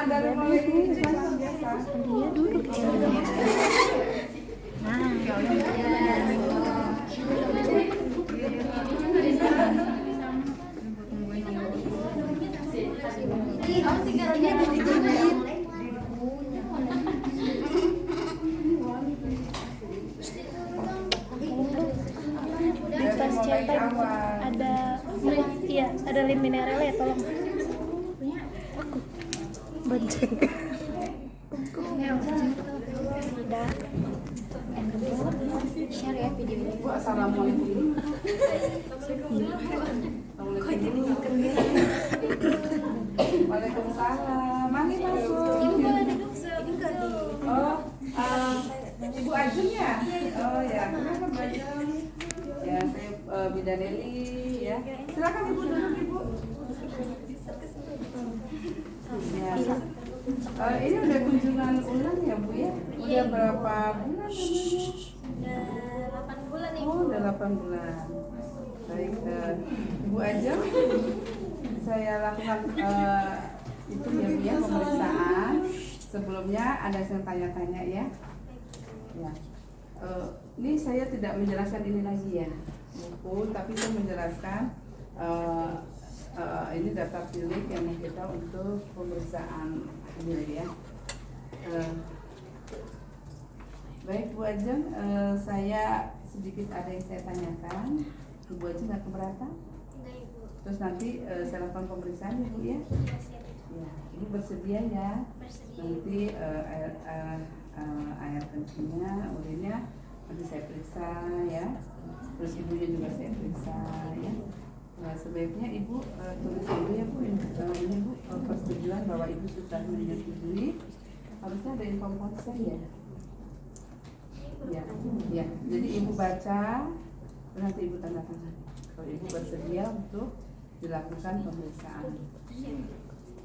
Dari mulai biasa. Dia duduk ya. Nah, di tas cetak ada iya ada lem mineral ya, tolong aku bonceng udah share ya video ini. Bu, assalamualaikum. Waalaikumsalam. Mari masuk. Oh, Ibu Ajeng ya? Oh ya, kenapa Bu Ajeng? Ya, saya Bidan Eli ya. Silakan Ibu duduk Ibu. Ya. Ini udah kunjungan ulang ya Bu ya? Udah berapa bulan namanya? Udah 8 bulan nih. Oh, udah 8 bulan. Baik, Ibu Ajeng, saya lakukan itu ya Bu ya, pemeriksaan. Sebelumnya ada yang tanya-tanya ya. Ya. Ini saya tidak menjelaskan ini lagi ya, buku, tapi saya menjelaskan ini daftar pilih yang kita untuk pemeriksaan hamil ya. Baik Bu Ajeng, saya sedikit ada yang saya tanyakan. Ibu Ajeng nggak keberatan? Enggak Ibu. Terus nanti saya lakukan pemeriksaan ya Bu ya. Ya, ini bersedia ya. Bersedia. Nanti air kencingnya, urinnya nanti saya periksa ya. Terus ibunya juga saya periksa ya. Nah, sebaiknya ibu tulis dulu ya Bu, ini Bu persetujuan bahwa ibu sudah menyetujui. Harusnya ada info konsen ya. Ya, ya. Jadi ibu baca, nanti ibu tanda tangan. Kalau ibu bersedia untuk dilakukan pemeriksaan.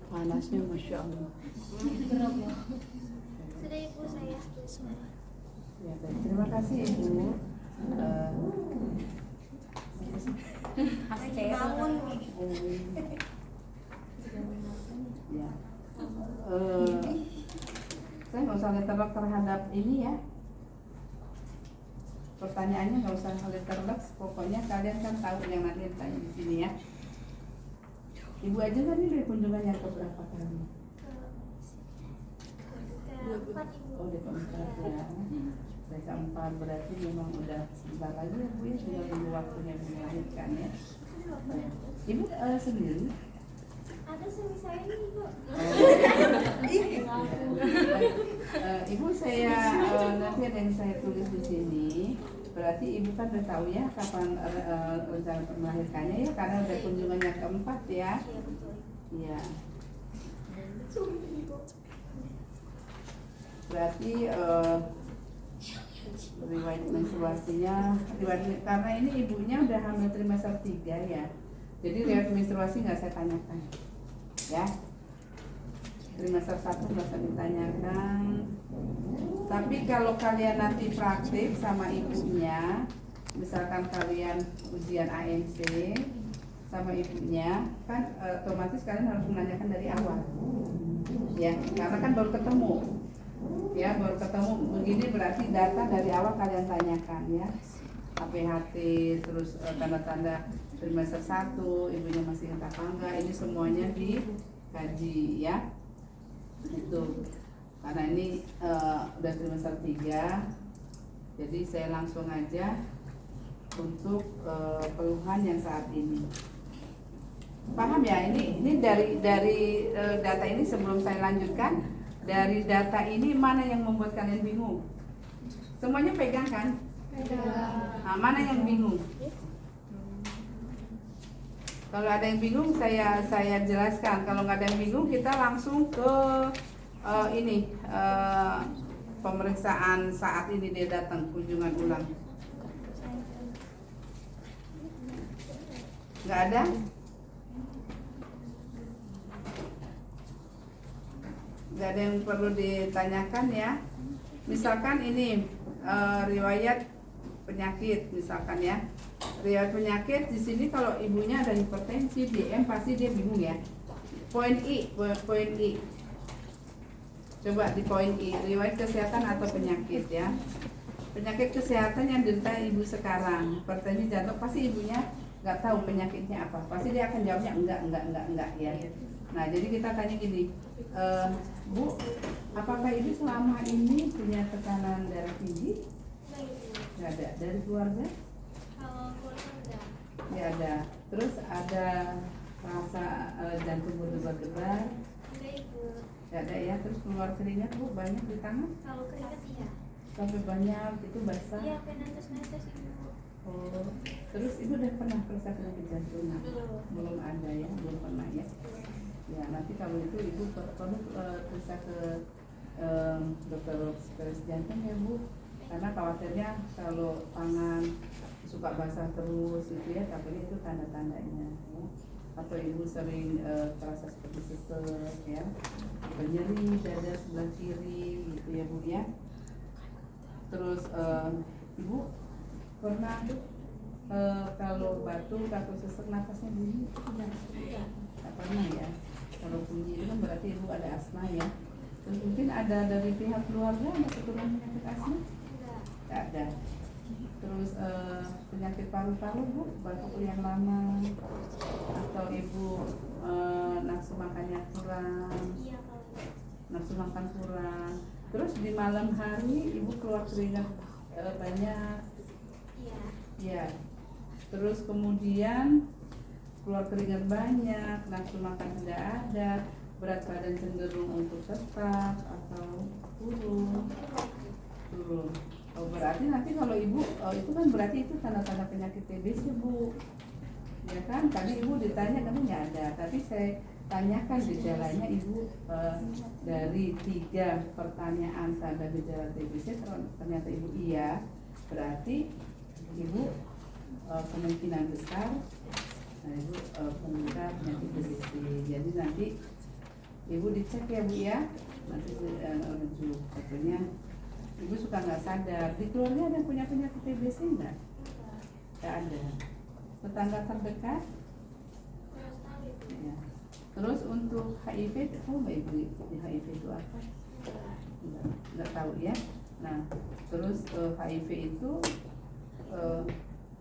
Panasnya Masya Allah. Sudah Ibu, saya semua. Ya, baik. Terima kasih Ibu. Bangun. Ya. Saya nggak usah letterlock terhadap ini ya. Pertanyaannya nggak usah letterlock, pokoknya kalian kan tahu yang nanti tanya di sini ya. Ibu aja kan ini dari kunjungan yang keberapa kali? Keempat Ibu. Oh, di keempat ya. Dari keempat berarti memang udah sebentar lagi ya Bu ya, tinggal tunggu waktunya melahirkan ya. Ibu sendiri? Ada suami saya nih Ibu. Ibu saya nanti ada yang saya tulis di sini. Berarti ibu kan udah tahu ya kapan rencana melahirkannya ya, karena udah kunjungan yang keempat ya. Iya betul. Iya. Berarti riwayat menstruasinya, karena ini ibunya udah hamil trimester 3 ya. Jadi riwayat menstruasi nggak saya tanyakan, ya. Trimester 1 nggak usah ditanyakan. Tapi kalau kalian nanti praktik sama ibunya, misalkan kalian ujian ANC sama ibunya, kan otomatis kalian harus menanyakan dari awal, ya, karena kan baru ketemu, ya, baru ketemu begini berarti data dari awal kalian tanyakan, ya, HPHT, terus tanda-tanda trimester 1, ibunya masih ingat apa enggak, ini semuanya dikaji, ya, itu. Karena ini udah trimester 3, jadi saya langsung aja untuk keluhan yang saat ini. Paham ya, ini dari data ini sebelum saya lanjutkan, dari data ini mana yang membuat kalian bingung? Semuanya pegang kan? Nah, mana yang bingung? Kalau ada yang bingung saya jelaskan. Kalau nggak ada yang bingung kita langsung ke pemeriksaan saat ini dia datang kunjungan ulang. Nggak ada? Nggak ada yang perlu ditanyakan ya. Misalkan ini riwayat penyakit misalkan ya. Riwayat penyakit di sini kalau ibunya ada hipertensi, DM pasti dia bingung ya. poin I. Coba di poin I, riwayat kesehatan atau penyakit ya. Penyakit kesehatan yang diderita ibu sekarang, hipertensi jantung, pasti ibunya nggak tahu penyakitnya apa. Pasti dia akan jawabnya enggak ya. Nah, jadi kita tanya gini, Bu, apakah ibu selama ini punya tekanan darah tinggi? Enggak ibu. Nggak ada. Dari keluarga? Kalau keluarga enggak. Ya ada. Terus ada rasa jantung berdebar-debar? Enggak ibu. Nggak ada ya. Terus keluar keringat Bu banyak di tangan? Kalau keringat iya. Sampai banyak itu basah? Iya, sampai netes-netes ibu. Oh, terus ibu udah pernah periksa penyakit jantung? Belum. Belum ada ya, belum pernah ya. Ya nanti kalau itu ibu perlu periksa ke dokter spesialis jantung ya Bu, karena khawatirnya kalau tangan suka basah terus itu ya, takutnya itu tanda-tandanya ya. Atau ibu sering terasa seperti sesek ya, atau nyeri dada sebelah kiri gitu ya Bu ya. Terus ibu pernah kalau batuk atau sesek nafasnya bunyi itu tidak pernah ya. Kalau bunyi itu kan berarti ibu ada asma ya. Terus mungkin ada dari pihak keluarga ada keturunan penyakit asma? Enggak. Tidak ada. Terus penyakit paru-paru Bu, batuk yang lama atau ibu nafsu makannya kurang, Iya kalau nafsu makan kurang. Terus di malam hari ibu keluar keringat banyak. iya. Ya. Terus kemudian keluar keringat banyak, nafsu makan tidak ada, berat badan cenderung untuk tetap atau turun. Oh, berarti nanti kalau ibu itu kan berarti itu tanda-tanda penyakit TBC Bu. Ya kan? Tadi ibu ditanya kamu nggak ada, tapi saya tanyakan gejalanya ibu dari 3 pertanyaan tanda gejala TBC ternyata ibu iya, berarti ibu kemungkinan besar ibu penderita penyakit TBC. Jadi nanti ibu dicek ya Bu ya, nanti rujuk. Katanya ibu suka nggak sadar. Di keluarga ada yang punya penyakit TBC nggak? Nggak ada. Tetangga terdekat? Kurang tahu ibu. Ya. Terus untuk HIV, tahu nggak ibu HIV itu apa? Nggak tahu ya. Nah, terus HIV itu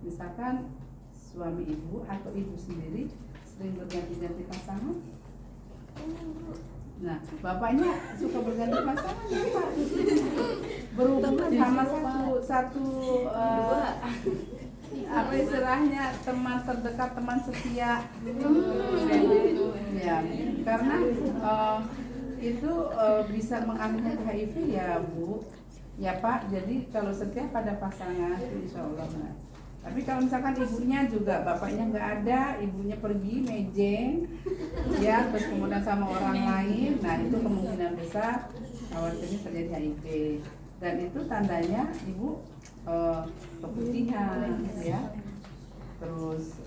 misalkan suami ibu atau ibu sendiri sering berganti-ganti pasangan. Nah, bapaknya suka berganti pasangan apa? Berhubung sama satu apa istilahnya teman terdekat, teman setia. Ya, karena itu bisa mengalihnya ke HIV ya Bu. Ya Pak, jadi kalau setia pada pasangan insya Allah benar. Tapi kalau misalkan ibunya juga bapaknya nggak ada, ibunya pergi mejeng, ya terus kemudian sama orang lain, nah itu kemungkinan besar khawatirnya terjadi HIV. Dan itu tandanya ibu keputihan, ya, terus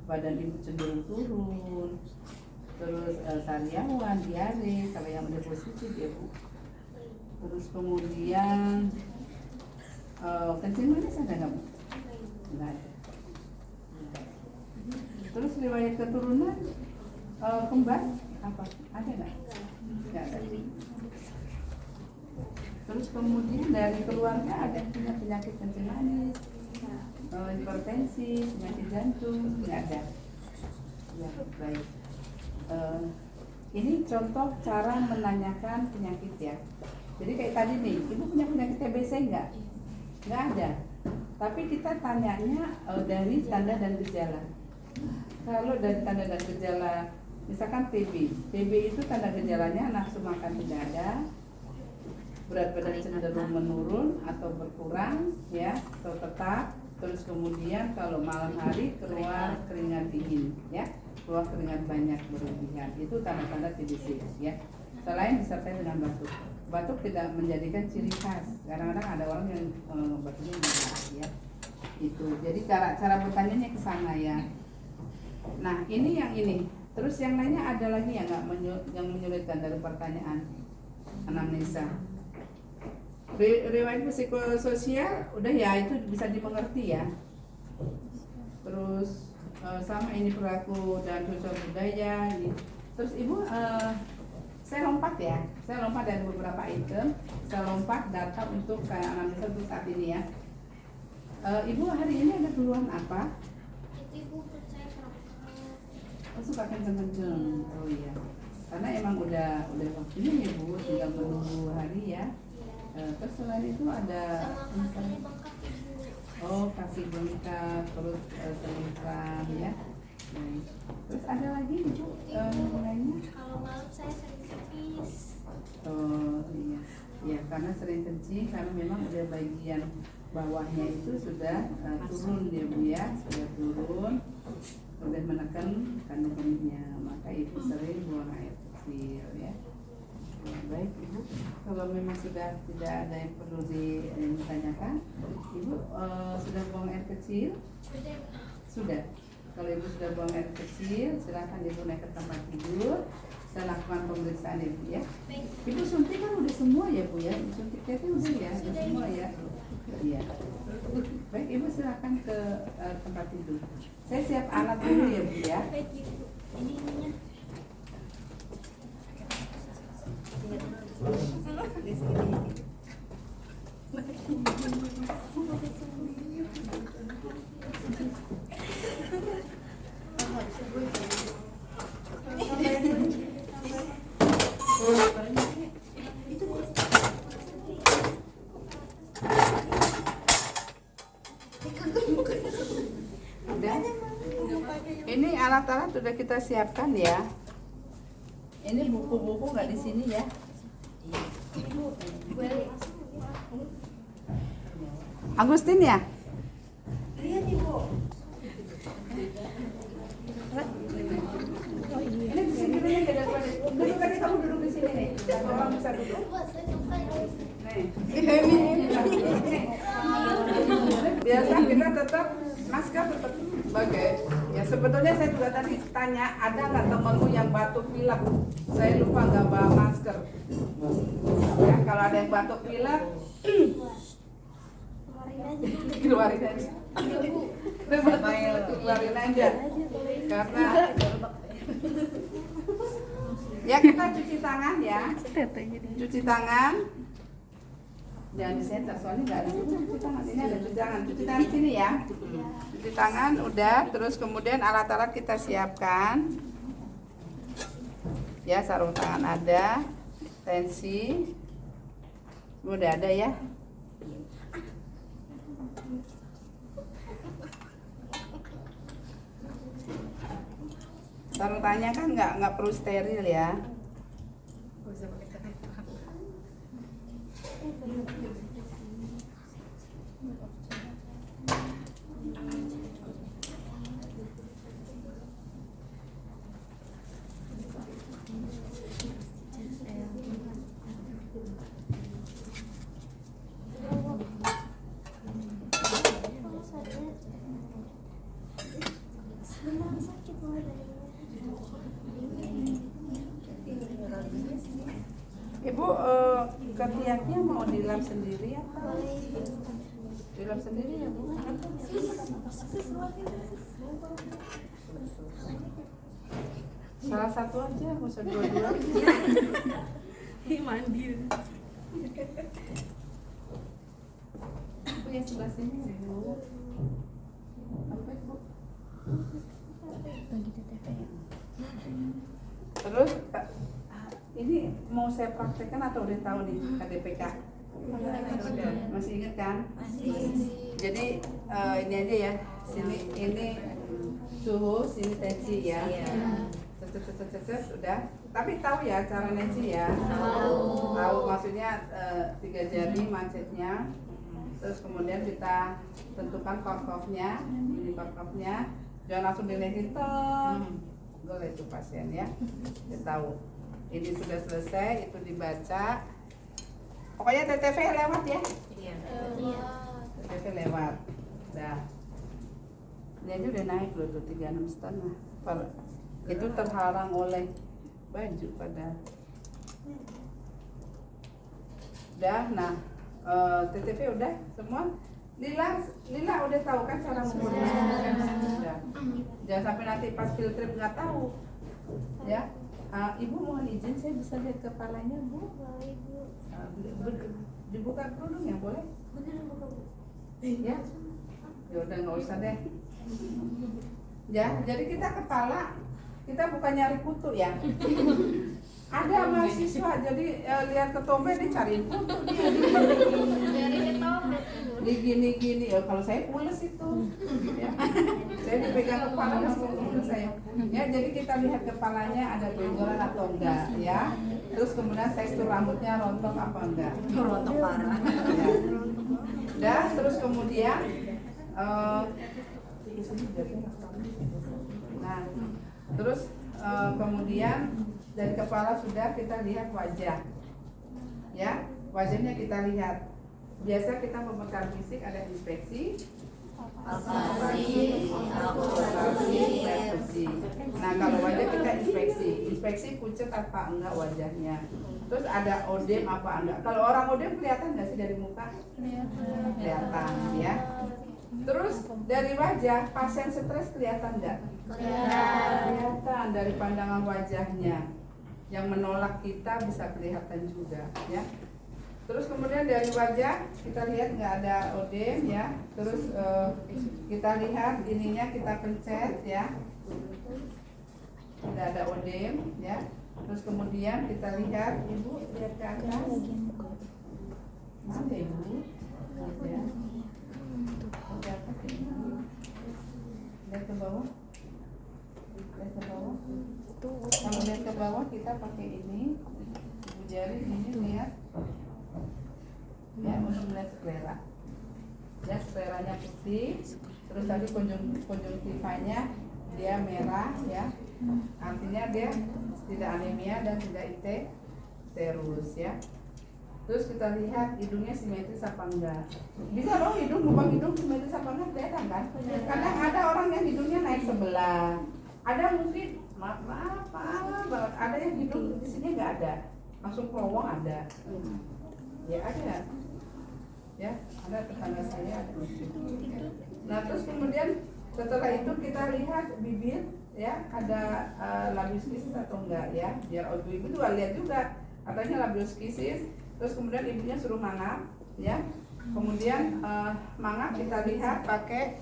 badan ibu cenderung turun, terus sariawan, diare, kalau yang udah positif ya Bu. Terus kemudian kencing manis ada nggak Bu? Nggak ada. Terus riwayat keturunan kembar apa? Ada nggak? Nggak ada. Terus kemudian dari keluarga ada yang punya penyakit kencing manis, hipertensi, penyakit jantung, nggak ada. Ya baik. Ini contoh cara menanyakan penyakit ya. Jadi kayak tadi nih, ibu punya penyakit TBC nggak? Nggak ada. Tapi kita tanyanya dari tanda dan gejala. Kalau dari tanda dan gejala, misalkan TB itu tanda gejalanya nafsu makan tidak ada, berat badan cenderung menurun atau berkurang, ya, atau tetap. Terus kemudian kalau malam hari keluar keringat dingin, ya, keluar keringat banyak berlebihan, itu tanda-tanda TBC, ya. Selain disertai dengan batuk. Batuk tidak menjadikan ciri khas. Kadang-kadang ada orang yang batuknya enggak, ya. Itu. Jadi cara bertanyanya ke sana ya. Nah, ini yang ini. Terus yang lainnya ada lagi yang menyulitkan dari pertanyaan anamnesa. Riwayat psikososial udah ya, itu bisa dimengerti ya. Terus sama ini perilaku dan sosial budaya ini. Terus ibu saya lompat dari beberapa item, saya lompat data untuk saya analisa untuk saat ini ya. Ibu hari ini ada keluhan apa? Itu ibu percaya keras. Suka kenceng-kenceng. Oh iya. Karena emang udah waktunya ya Bu, tinggal menunggu hari ya. Terus selain itu ada Sama kakinya bengkak ibu. oh kaki bengkak, terus selengkang ya. Baik. Terus ada lagi Ibu lainnya? Kalau malam saya sering pipis. Oh iya. Ya karena sering kencing karena memang udah bagian bawahnya itu sudah turun ya Bu ya, sudah turun, sudah menekan kandung kemihnya, maka ibu sering buang air kecil ya. Ya, baik Ibu, kalau memang sudah tidak ada yang perlu ditanyakan, Ibu sudah buang air kecil? Sudah. Kalau Ibu sudah buang air kecil, silakan Ibu naik ke tempat tidur. Saya lakukan pemeriksaan Ibu ya. Ibu suntik kan udah semua ya Bu ya, suntiknya itu udah ya, udah semua ya. Iya. Baik Ibu silakan ke tempat tidur. Saya siap alat dulu ya Bu ya. Baik ibu. Ini ininya. Udah. Ini alat-alat sudah kita siapkan ya. Ini buku-buku nggak di sini ya. Agustin ya? Ini di sini nih, duduk lagi, kamu duduk di sini nih. Kamu bisa duduk. Nih. Biasa kita tetap masker tetap sebagai ya sebetulnya saya juga tadi tanya ada nggak temanmu yang batuk pilek, saya lupa nggak bawa masker ya. Kalau ada yang batuk pilek keluarin aja keluarin aja karena ya kita cuci tangan ya, cuci tangan. Jangan disenter, soalnya nggak ada cuci tangan. Ini ada cuci tangan sini ya. Cuci tangan udah, terus kemudian alat-alat kita siapkan. Ya, sarung tangan ada, tensi, udah ada ya. Sarung tangannya kan nggak perlu steril ya. Ibu ketiaknya mau dilap sendiri atau dilap sendiri ya Bu? Salah satu aja, nggak usah dua-dua. Mandi. Bu yang sebelah sini Bu. Apa Bu? Bagi TTP. Terus ini mau saya praktekkan atau udah tahu nih KDPK? Masih ingat kan? Jadi ini aja ya. Sini ini suhu, sini tensi ya. Udah. Tapi tahu ya cara tensi ya? Tahu maksudnya 3 jari macetnya. Terus kemudian kita tentukan korkofnya, ini korkofnya. Jangan langsung dilesin boleh itu pasien ya. Dia tahu. Ini sudah selesai, itu dibaca. Pokoknya TTV lewat ya. Iya. TTV lewat. Dah. Ini aja udah naik loh tuh 36,5. Itu terhalang oleh baju pada. Udah, nah TTV udah semua. Lila udah tahu kan cara memodifikasikan sudah. Jangan sampai nanti pas field trip nggak tahu. Ya, Ibu mohon izin saya bisa lihat kepalanya Bu. Boleh Bu. Dibuka kerudungnya boleh? Beneran buka Bu. Ya. Ya udah nggak usah deh. Ya, jadi kita kepala kita bukan nyari kutu ya. Ada mahasiswa jadi lihat ketombe dia cariin kutu dia Dari ketombe. digini-gini. Ya kalau saya pules itu. Ya. Saya dipegang kepala langsung pules saya. Ya, jadi kita lihat kepalanya ada benjolan atau enggak ya. Terus kemudian tekstur rambutnya rontok apa enggak? Rontok parah. Ya. Dan terus kemudian nah, terus kemudian dari kepala sudah kita lihat wajah, ya wajahnya kita lihat. Biasa kita membekal fisik ada inspeksi, palpasi, refusi. Nah kalau wajah kita inspeksi pucat apa enggak wajahnya. Terus ada odem apa enggak. Kalau orang odem kelihatan nggak sih dari muka? Kelihatan ya. Terus dari wajah pasien stres kelihatan nggak? Kelihatan dari pandangan wajahnya. Yang menolak kita bisa kelihatan juga ya. Terus kemudian dari wajah kita lihat nggak ada odem ya. Terus kita lihat ininya kita pencet ya. Tidak ada odem ya. Terus kemudian kita lihat Ibu lihat ke atas. Mana Ibu? Ya. Lihat ke bawah. Lihat ke bawah. Kalau lihat ke bawah kita pakai ini. Ibu jari ini lihat. Ya, untuk melihat sklera. Ya, skleranya putih. Terus tadi konjungtivanya dia merah ya. Artinya dia tidak anemia dan tidak icterus ya. Terus kita lihat hidungnya simetris apa enggak. Bisa loh lubang hidung simetris apa enggak kelihatan kan? Kadang ada orang yang hidungnya naik sebelah. Ada mungkin maaf banget. Ada yang hidung di sini enggak ada. Langsung pelowong ada. Ya ada. Ya, ada tetangga saya ada. Nah, terus kemudian setelah itu kita lihat bibir ya, ada labius kisis atau enggak ya. Biar ibu juga lihat juga. Katanya labius kisis. Terus kemudian ibunya suruh mangap ya. Kemudian mangap kita lihat pakai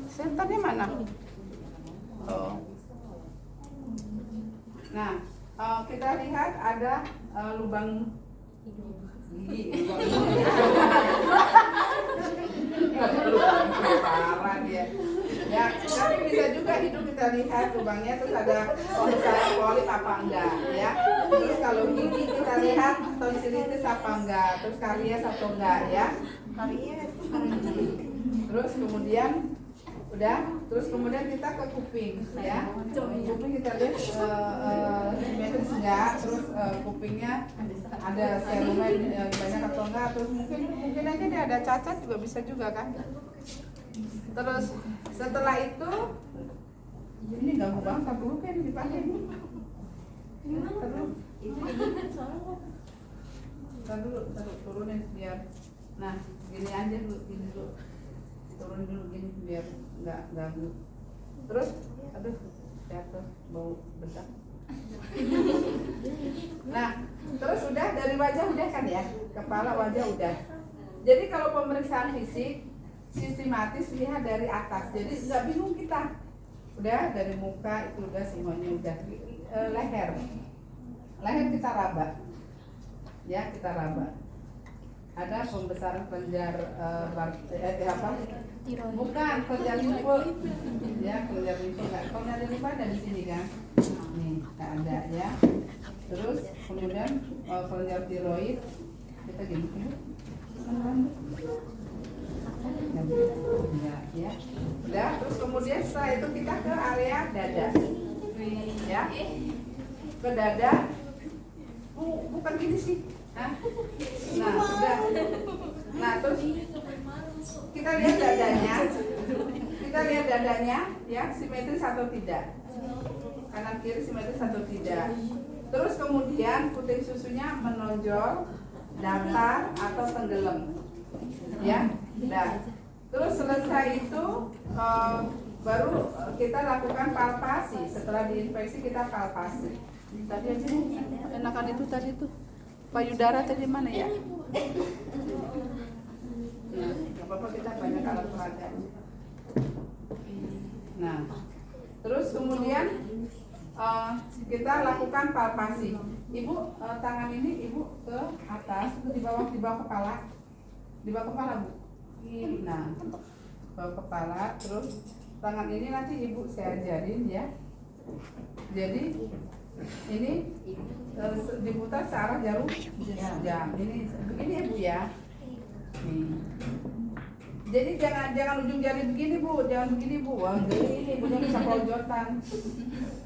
senternya mana? Oh. Nah, kita lihat ada lubang gigi, parah dia. Ya, tapi bisa juga hidung kita lihat lubangnya, terus ada pembesaran polip apa enggak ya. Terus kalau gigi kita lihat tonsilitis apa enggak, terus karies atau enggak ya. Karies. Terus kemudian udah, terus kemudian kita ke kuping ya. Kuping kita lihat simetris enggak, terus kupingnya ada serumen banyak atau enggak, terus mungkin aja dia ada cacat juga bisa juga kan. Terus setelah itu ini ganggu banget, tak dulu kan dipakai ini. Taruh turunin biar. Nah, gini aja dulu, gini dulu. Turun dulu gini biar nggak ganggu. Terus, aduh, jatuh bau bedak. Nah, terus udah dari wajah udah kan ya, kepala wajah udah. Jadi kalau pemeriksaan fisik sistematis lihat dari atas, jadi nggak bingung kita. Udah dari muka itu udah semuanya udah. Leher kita raba, ya kita raba. Ada pembesaran kelenjar apa? Bukan kelenjar limfu, ya kelenjar limfu nggak. Kelenjar limfu ada di sini kan? Nih nggak ada ya. Terus kemudian kelenjar tiroid kita gini. Ya. Udah, terus kemudian setelah itu kita ke area dada, ya, ke dada. Bukan gini sih. Nah, udah. Nah, terus kita lihat dadanya, ya, simetris atau tidak, kanan kiri simetris atau tidak. Terus kemudian puting susunya menonjol, datar atau tenggelam. Ya. Nah, terus selesai itu baru kita lakukan palpasi. Setelah diinfeksi kita palpasi. Tadi aja nih, enakan itu tadi tuh payudara tadi mana ya? Nah, nggak apa-apa, kita banyak alat peraganya. Nah, terus kemudian kita lakukan palpasi. Ibu tangan ini ibu ke atas, itu di bawah kepala, di bawah kepala bu. Nah, bawah kepala, terus tangan ini nanti ibu saya ajarin ya. Jadi ini diputar searah jarum jam. Ini begini ya bu ya. Nih. Jadi jangan ujung jari begini bu, jangan begini bu. Wah, ini ibunya bisa pojotan.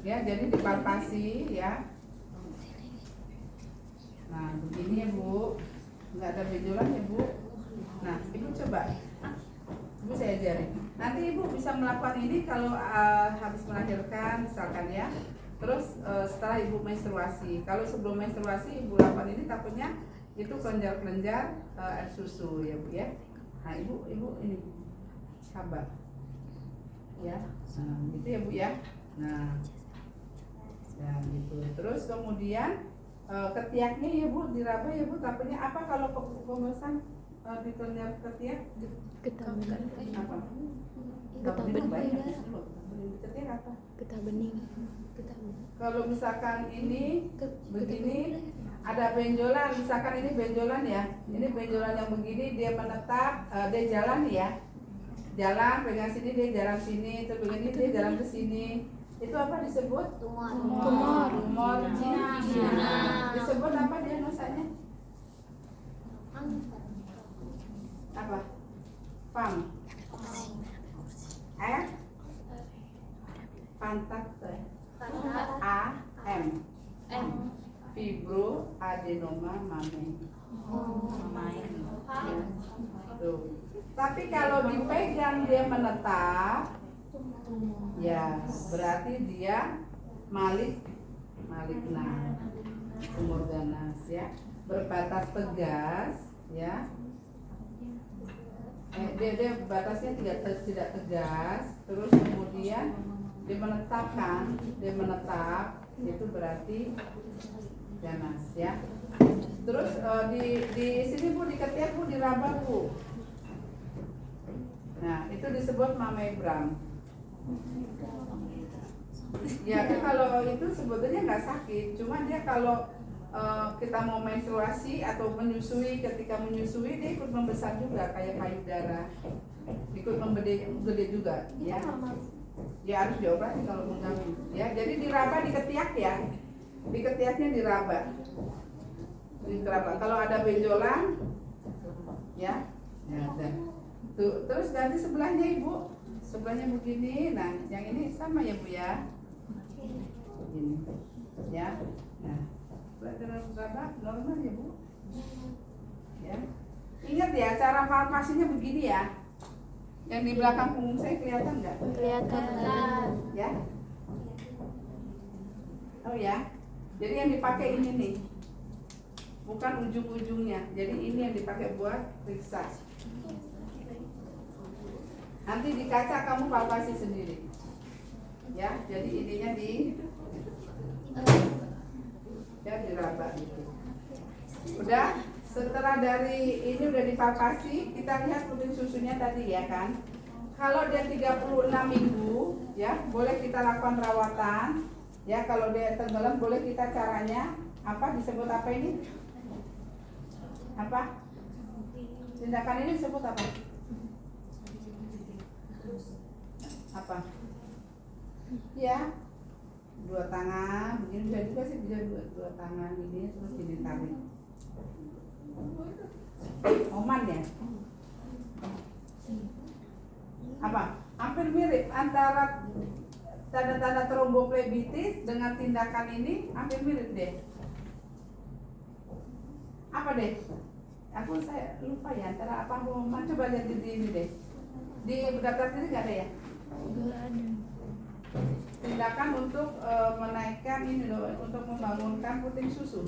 Ya, jadi dipalpasi ya. Nah, begini ya bu, nggak ada benjolan ya bu. Nah, ibu coba, ibu saya ajarin. Nanti ibu bisa melakukan ini kalau habis melahirkan misalkan ya. Terus setelah ibu menstruasi. Kalau sebelum menstruasi ibu lakukan ini, takutnya itu kelenjar-kelenjar air susu ya bu ya. Nah ibu ini sabar ya. Nah, gitu ya bu ya. Nah ya gitu. Terus kemudian ketiaknya ya bu diraba ya bu. Takutnya apa kalau pembesan di kelenjar ketiak? Getah bening. Apa? Getah bening. Ketiak apa? Getah bening. Kalau misalkan ini begini ada benjolan, misalkan ini benjolan ya, ini benjolan yang begini dia menetap, dia jalan ya, jalan pegang sini dia jalan sini, terus begini dia jalan ke sini, itu apa disebut? Tumor. Disebut apa diagnosanya? Apa? PAM. Pantat AM. Fibroadenoma mamae. Tuh. Tapi kalau dipegang dia menetap, ya berarti dia maligna, tumor ganas ya, berbatas tegas ya. Dia batasnya tidak tegas, terus kemudian dia menetap, itu berarti ganas ya. Terus di sini bu, di ketiak bu diraba bu. Nah itu disebut mamebram. Ya kan kalau itu sebetulnya nggak sakit, cuma dia kalau kita mau menstruasi atau menyusui, ketika menyusui dia ikut membesar juga kayak payudara, ikut gede juga ya. Ya harus diobati kalau mengganggu ya. Jadi diraba di ketiak ya, di ketiaknya diraba. Kalau ada benjolan ya, dan tuh, terus ganti sebelahnya ibu, sebelahnya begini. Nah yang ini sama ya bu ya, ini ya. Nah diraba normal ya bu ya. Ingat ya cara palpasinya begini ya. Yang di belakang punggung saya kelihatan nggak? Kelihatan. Ya. Oh ya. Jadi yang dipakai ini nih, bukan ujung-ujungnya. Jadi ini yang dipakai buat periksa. Nanti di kaca kamu palpasi sendiri. Ya. Jadi ininya ya diraba gitu. Udah. Setelah dari ini udah dipalpasi, kita lihat puting susunya tadi ya kan. Kalau dia 36 minggu ya, boleh kita lakukan rawatan. Ya, kalau dia tenggelam boleh kita caranya apa, disebut apa ini? Apa? Tindakan ini disebut apa? Apa? Ya. Dua tangan, begini bisa juga sih, bisa dua tangan ini terus ditarik. Oman ya? Apa? Hampir mirip antara tanda-tanda tromboflebitis dengan tindakan ini, hampir mirip deh. Apa deh? Saya lupa ya antara apa Oman. Coba lihat di ini deh. Di daftar ini nggak ada ya? Nggak ada. Tindakan untuk menaikkan ini loh, untuk membangunkan puting susu.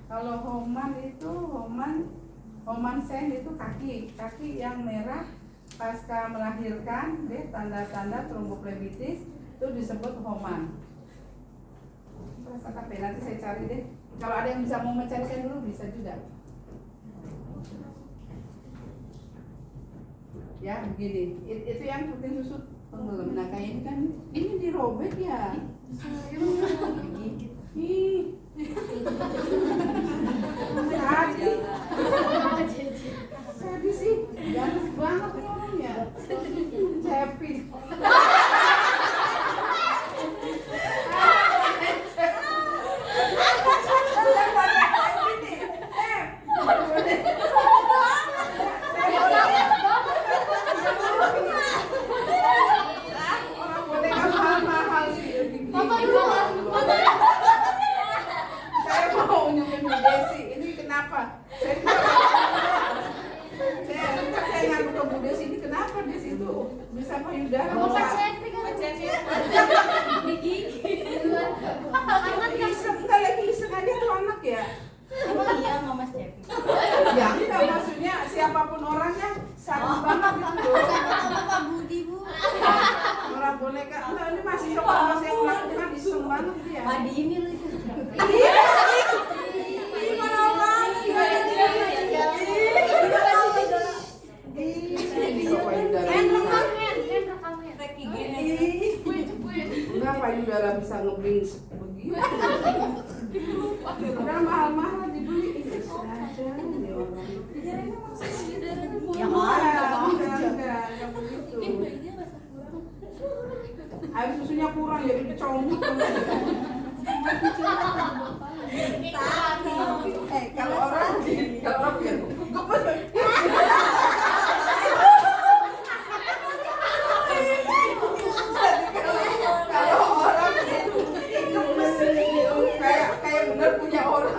Kalau Homan itu Homansen itu kaki yang merah pasca melahirkan, deh tanda-tanda tromboflebitis itu disebut homan. Rasa KP nanti saya cari deh. Kalau ada yang bisa mau mencarikan dulu bisa juga. Ya begini, itu yang puting susu tenggelam. Nah kayak ini kan, ini dirobek ya. Ih, sadis sih, ganas banget nih orangnya. Happy. Bisa payudara enggak lagi iseng aja tuh anak ya. Emang iya Mama Cepi? Ya enggak, maksudnya siapapun orangnya sadis banget gitu. Sama Pak Budi Bu. Orang boneka, enggak ini masih coba masih yang melakukan iseng banget dia. Padi ini loh. Iya. Enggak payudara bisa ngebling begitu. Udah mahal-mahal dibeli. Ya enggak begitu. Air susunya kurang jadi kecomot. Kalau orang biar kalau orang itu mesti kayak bener punya orang.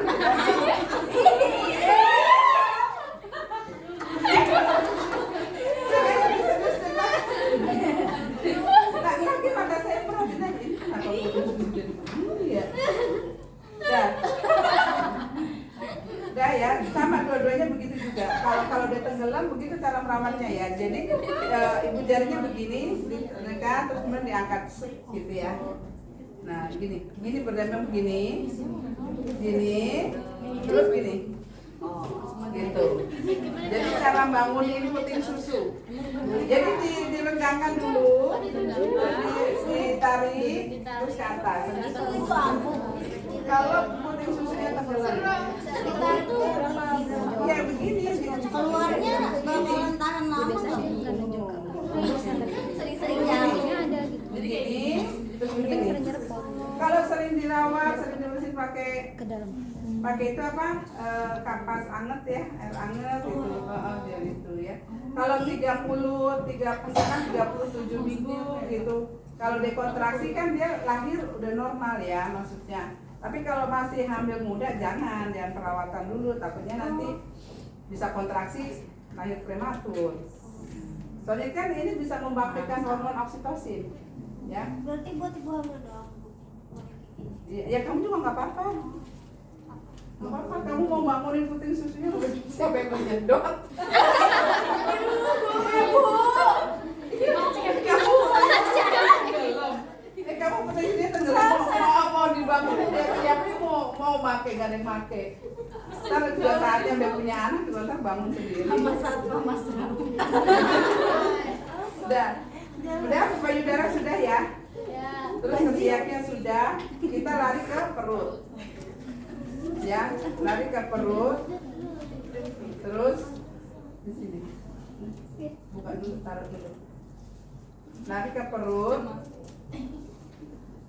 Lagi pada saya pernah ditanya ini kenapa jadi begini ya? Dah ya, sama dua-duanya begitu juga. Kalau dia tenggelam begitu cara merawatnya ya. Jadi ibu jarinya begini, diangkat terus kemudian diangkat gitu ya. Nah gini berdemping begini, terus gini. Gitu. Jadi cara bangunin puting susu. Jadi direnggangkan dulu, ditarik terus ke atas. Kalau puting susunya tenggelam, ya begini. Keluarnya bakalan tahan lama kok. Sering-sering Jarinya ada gitu. Begini, terus Kan begini. pernah nyerepot Kalau sering dirawat, sering dibersihin pakai ke dalam. itu apa? Kapas anget ya, air anget gitu. Biar itu ya. Kalau 37 minggu gitu. Kalau dekontraksi kan dia lahir udah normal ya maksudnya. Tapi kalau masih hamil muda jangan perawatan dulu, takutnya nanti bisa kontraksi lahir prematur. Soalnya kan ini bisa membangkitkan hormon oksitosin, ya. Berarti buat ibu hamil doang. Ya kamu juga nggak apa-apa. Nggak apa-apa, kamu mau bangunin puting susunya siapa yang menyedot? Kamu puting susunya tenggelam mau dibangunin dia siapa yang mau make gak ada yang make. Ntar juga saatnya dia punya anak juga ntar bangun sendiri. Mama Udah payudara sudah ya. Terus ketiaknya sudah, kita lari ke perut. Ya, lari ke perut. Terus di sini. Buka dulu, taruh dulu. Lari ke perut.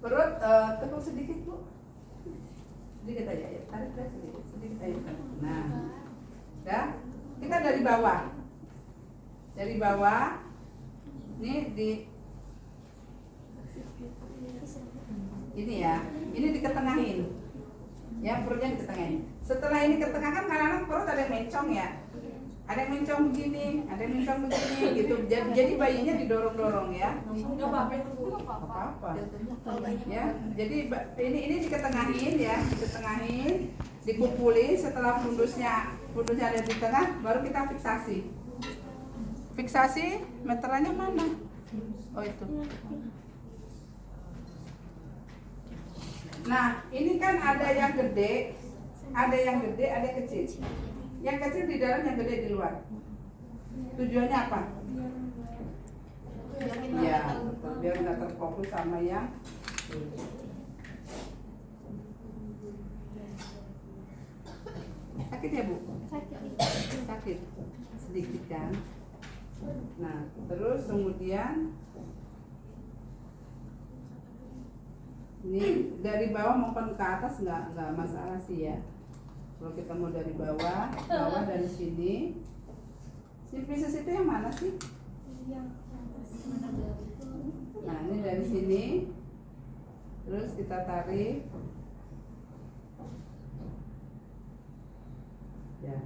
Perut tepuk sedikit, Bu. Sedikit aja ya. Tarik sedikit aja. Nah. Ya. Kita dari bawah. Dari bawah. Ini ini ya, ini diketengahin, ya perutnya diketengahin. Setelah ini ketengah kan kadang-kadang perut ada yang mencong ya, Ada yang mencong begini, ada yang mencong begini gitu. Jadi bayinya didorong-dorong ya. Enggak apa-apa itu, Bu. Apa-apa. Ya, jadi ini diketengahin ya, diketengahin, dikumpulin. Setelah fundusnya ada di tengah, baru kita fiksasi. Fiksasi meterannya mana? Oh itu. Nah, ini kan ada yang gede, ada yang kecil. Yang kecil di dalam, yang gede di luar. Tujuannya apa? Ya, biar nggak terfokus sama yang sakit ya, Bu? Sakit sedikit kan. Nah, terus kemudian ini dari bawah maupun ke atas nggak masalah sih ya. Kalau kita mau dari bawah dari sini. Simplicis itu yang mana sih? Nah, ini dari sini. Terus kita tarik. Ya.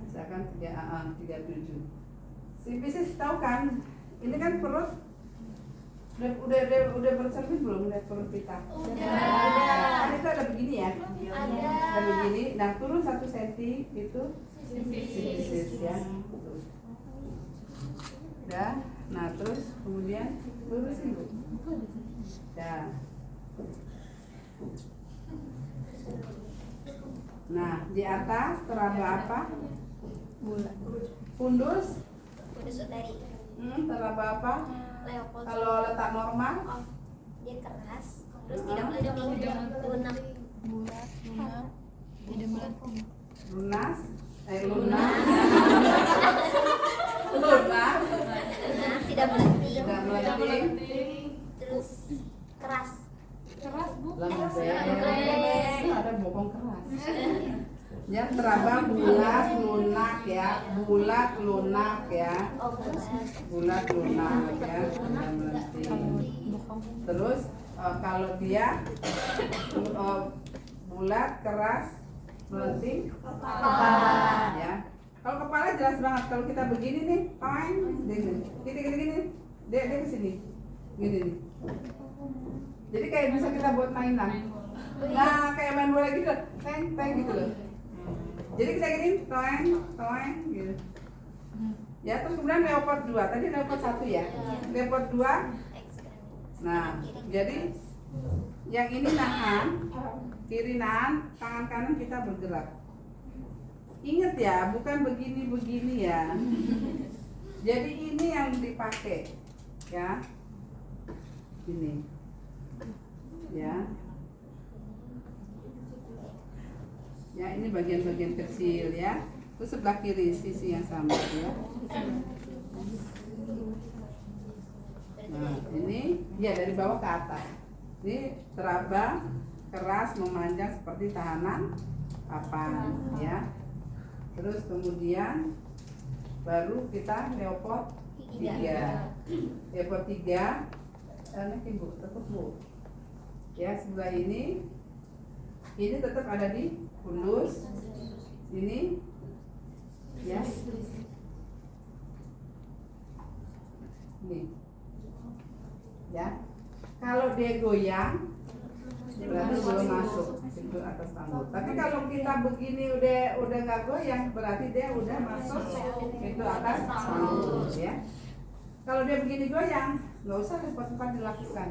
Misalkan 37. Simplicis tahu kan? Ini kan perut udah bercermin belum lihat perut kita? Kan itu ada begini ya? Ada begini. Nah, turun 1 cm itu simplicis ya. Udah. Nah, terus kemudian lurusin, Bu. Ya. Nah, di atas teraba apa? Bulat. Fundus? Fundus utari. Teraba apa? Leopold. Kalau letak normal? Oh, dia keras. Terus tidak melenting, lunak. Bulat, lunak, tidak melenting. Lunas? Lunas? Lunas? Lunak, tidak melenting. Tidak melenting? Terus keras. Lembek. Ada bokong keras. Yang teraba bulat, lunak ya. Bulat, lunak ya. Oh, bulat. Bulat, lunak ya. Tidak melenting. Terus kalau dia bulat, keras, melenting, ya. Kalau kepala jelas banget. Kalau kita begini nih, gini, dia kesini, gini nih. Jadi kayak bisa kita buat mainan. Nah, kayak main bola gitu, teng gitu loh. Jadi kita gini, toeng gitu. Ya, terus kemudian leopard 2. Tadi leopard 1 ya. Leopard 2. Nah, jadi yang ini nahan, kiri nahan, tangan kanan kita bergerak. Ingat ya, bukan begini ya. Jadi ini yang dipakai, ya. Ini, ya. Ya, ini bagian-bagian kecil ya. Terus sebelah kiri sisi yang sama ya. Nah, ini ya dari bawah ke atas. Ini teraba, keras, memanjang seperti tahanan papan ya. Terus kemudian baru kita leopard 3. Leopard 3 Bu, tetap Bu. Ya, sebelah ini tetap ada di fundus. Ini ya. Nih. Ya. Kalau dia goyang berarti belum masuk itu atas tanggul. Tapi kalau kita begini udah nggak goyang berarti dia udah masuk itu atas tanggul ya. Kalau dia begini goyang nggak usah cepat-cepat dilakukan.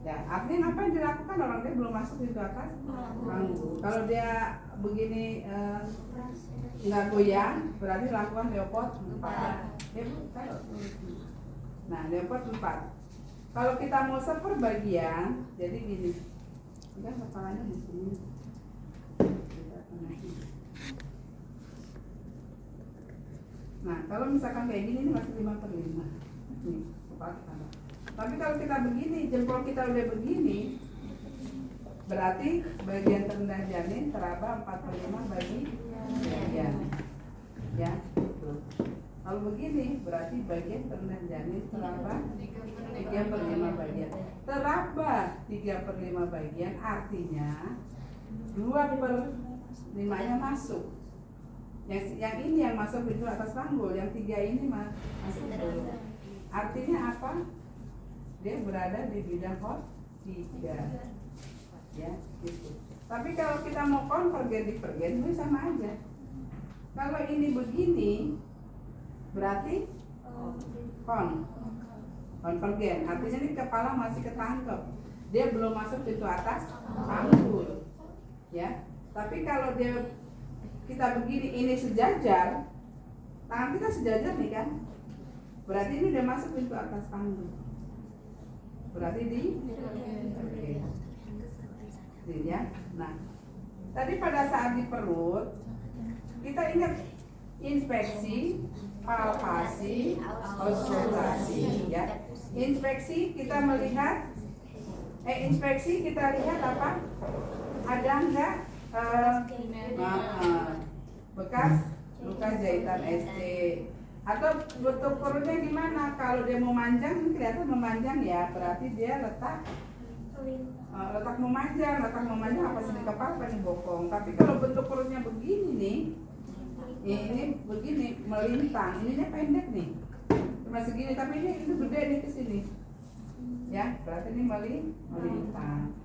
Ya, artinya apa yang dilakukan orang dia belum masuk itu atas tanggul. Kalau dia begini nggak goyang berarti lakukan leopard 4. Ya, Bu, nah, leopard 4. Kalau kita mau seperbagian, jadi gini. Enggak, kepalanya di sini. Nah, kalau misalkan kayak gini ini masih 5/5. Nih, kepala kita. Tapi kalau kita begini, jempol kita udah begini, berarti bagian terendah janin teraba 4/5 bagi bagian. Ya, betul. Kalau begini berarti bagian terendah janin teraba 3/5 bagian. Teraba 3/5 bagian artinya 2/5-nya masuk. Yang ini yang masuk pintu atas panggul, yang 3 ini masuk dulu. Artinya apa? Dia berada di bidang hot 3. Ya, gitu. Tapi kalau kita mau konvergen divergen itu sama aja. Kalau ini begini berarti konvergen. Artinya ini kepala masih ketangkep. Dia belum masuk pintu atas panggul. Ya. Tapi kalau kita begini ini sejajar, tangan kita sejajar nih kan? Berarti ini udah masuk pintu atas panggul. Berarti di ya. Nah, tadi pada saat di perut kita ingat inspeksi, palpasi, auskultasi ya. Inspeksi kita melihat inspeksi kita lihat apa? Ada enggak bekas luka jahitan SC atau bentuk perutnya gimana? Kalau dia memanjang kelihatan memanjang ya, berarti dia letak memanjang apa sih di kepala apa di bokong. Tapi kalau bentuk perutnya begini nih, ini begini melintang, ininya pendek nih, cuma segini, tapi ini gede nih ke sini, ya berarti ini melintang.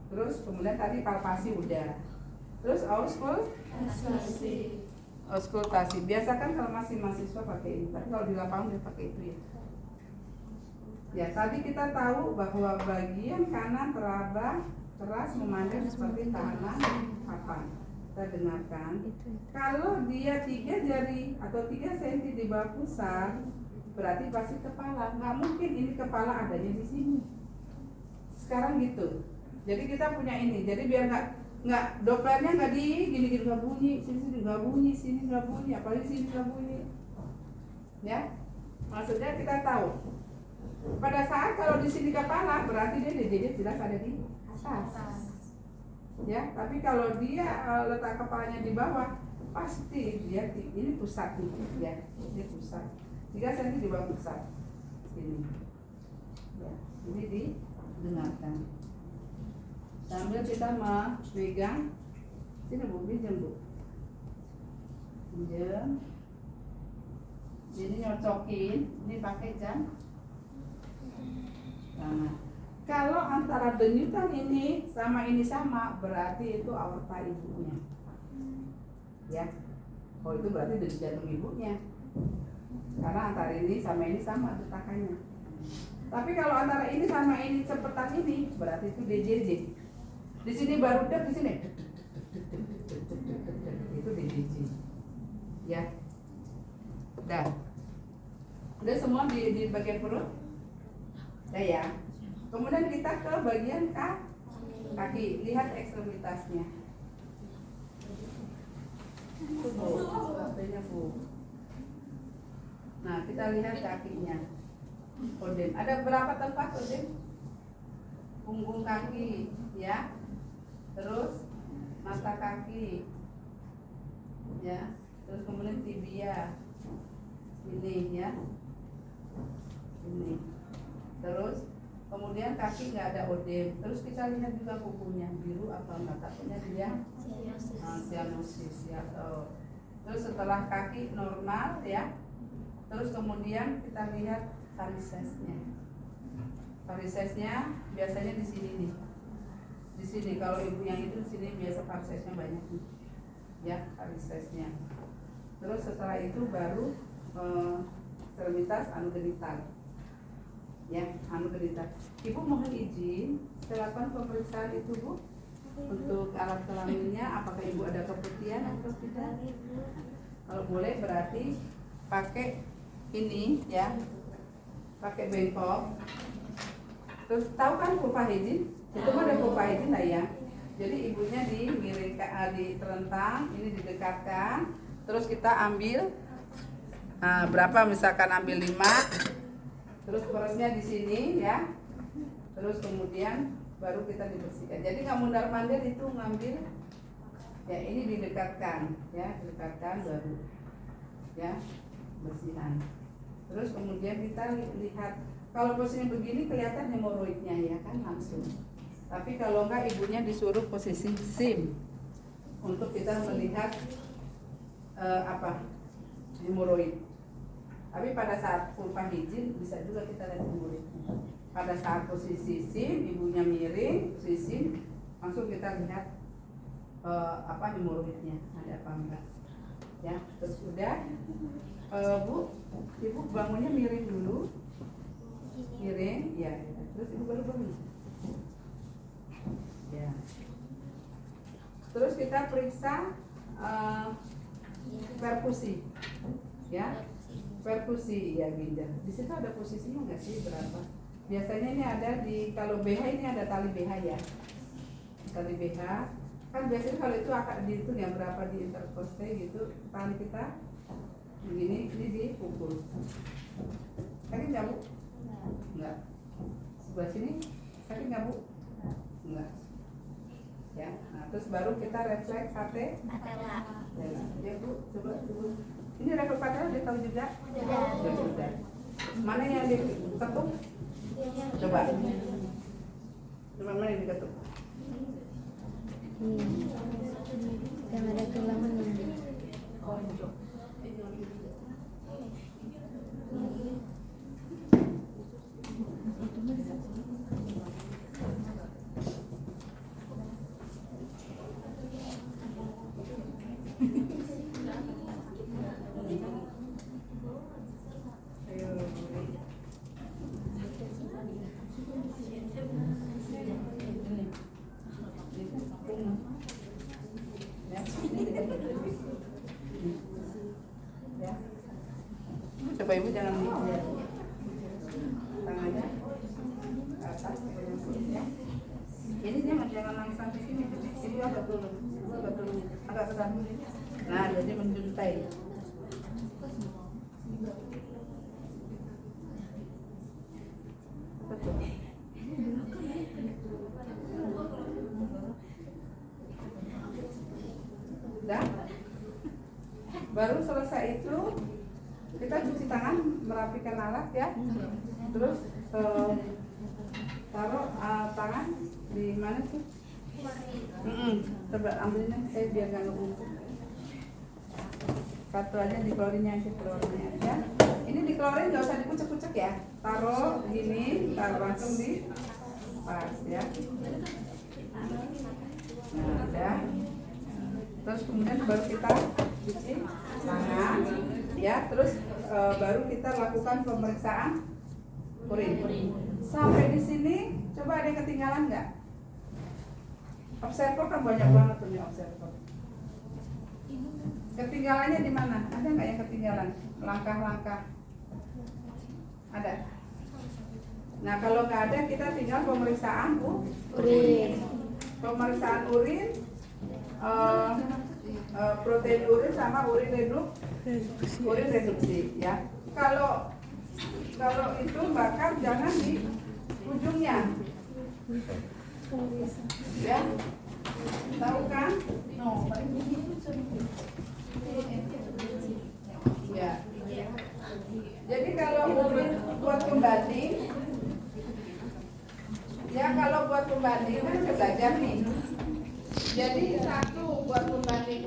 Terus kemudian tadi palpasi udah, terus auskultasi. Biasa kan kalau masih mahasiswa pakai ini, tapi kalau di lapangan dia pakai itu ya. Ya, tadi kita tahu bahwa bagian kanan teraba keras memanjang seperti tahanan papan. Kita dengarkan. Kalau dia 3 jari atau 3 cm di bawah pusar, berarti pasti kepala. Nggak mungkin ini kepala adanya di sini. Sekarang gitu. Jadi kita punya ini. Jadi biar nggak Dopplernya nggak di gini nggak bunyi, sini nggak bunyi, sini nggak bunyi, apalagi sini nggak bunyi. Ya, maksudnya kita tahu. Pada saat kalau di sini kepala berarti dia DJJ jelas ada di atas. Ya, tapi kalau dia letak kepalanya di bawah pasti dia ini pusat nih, ya, ini pusat. 3 cm di bawah pusat. Sini. Ya, ini didengarkan. Sambil kita memegang sini Bu, pinjam Bu. Pinjam. Ini nyocokin, ini pakai jam. Nah, kalau antara denyutan ini sama berarti itu aorta ibunya. Ya. Oh, itu berarti denyut jantung ibunya. Karena antara ini sama detakannya. Tapi kalau antara ini sama ini cepetan ini berarti itu DJJ. Di sini baru dek, di sini. Itu DJJ. Ya. Udah semua di bagian perut. Ya. Kemudian kita ke bagian kaki, lihat ekstremitasnya. Bu. Nah, kita lihat kakinya. Odem. Ada berapa tempat odem? Punggung kaki, ya. Terus mata kaki, ya. Terus kemudian tibia, ini ya, ini. Terus kemudian kaki nggak ada odem. Terus kita lihat juga kukunya biru apa enggak, takutnya dia sianosis ya. Terus setelah kaki normal ya. Terus kemudian kita lihat varisesnya. Varisesnya biasanya di sini nih. Di sini kalau ibu yang itu di sini biasa varisesnya banyak nih. Ya, varisesnya. Terus setelah itu baru ekstremitas anugenital. Ya, anugenital. Ibu mohon izin silakan pemeriksaan itu Bu. Untuk alat kelaminnya apakah ibu ada keputihan atau tidak? Kalau boleh berarti pakai ini ya, pakai bengkok. Terus tahu kan pupahidin? Itu mah ada pupahidin lah ya. Jadi ibunya diterentang, ini didekatkan. Terus kita ambil berapa, misalkan ambil 5. Terus perutnya di sini ya. Terus kemudian baru kita dibersihkan. Jadi nggak mundar-mandir itu ngambil. Ya, ini didekatkan ya, didekatkan baru ya, bersihan. Terus kemudian kita lihat, kalau posisinya begini kelihatan hemoroidnya ya kan langsung. Tapi kalau enggak ibunya disuruh posisi SIM untuk kita melihat hemoroid. Tapi pada saat vulva hijin bisa juga kita lihat hemoroidnya. Pada saat posisi sin, ibunya miring, posisi sin, langsung kita lihat hemoroidnya ada apa enggak. Ya, terus udah Bu, ibu bangunnya miring dulu. Miring, ya. Terus ibu baru bangun. Ya. Terus kita periksa perkusi. Ya. Perkusi ya ginjal. Di situ ada posisinya nggak sih berapa? Biasanya ini ada kalau BH ini ada tali BH ya. Tali BH kan biasanya kalau itu akan dihitung ya berapa di interkoste gitu tali kita begini ini dipukul. Sakit nggak Bu? Enggak. Sebelah sini sakit nggak Bu? Enggak. Ya. Nah terus baru kita refleks patella. Ya Bu, coba Bu. Ini refleks patella udah tahu juga? Sudah. Mana yang diketuk? Coba. Coba mana yang diketuk? Yang ada tulangnya. Coba ibu jangan tangannya ke atas ya. Ini jangan langsung ke sini, ibu agak turun, agak ke sana. Nah jadi menjuntai. Betul. Udah. Baru selesai itu kita cuci tangan, merapikan alat ya. Terus taruh tangan di mana tuh? Coba ambilnya, saya biar nggak ngebungkuk. Satu aja dikeluarinnya aja. Ini dikeluarin nggak usah dikucek-kucek ya. Taruh gini, taruh langsung di pas ya. Nah, udah. Terus kemudian baru kita cuci tangan ya. Terus baru kita lakukan pemeriksaan urin. Sampai di sini coba ada yang ketinggalan nggak? Observer kan banyak banget tuh nih observer. Ketinggalannya di mana? Ada nggak yang ketinggalan? Langkah-langkah ada. Nah kalau nggak ada kita tinggal pemeriksaan urin. Pemeriksaan urin, protein urin sama urin reduksi ya. Kalau itu bakar jangan di ujungnya ya, tahu kan? Ya. Jadi kalau urin buat pembanding ya, kalau buat pembanding kan kita belajar nih. Jadi satu buat pembanding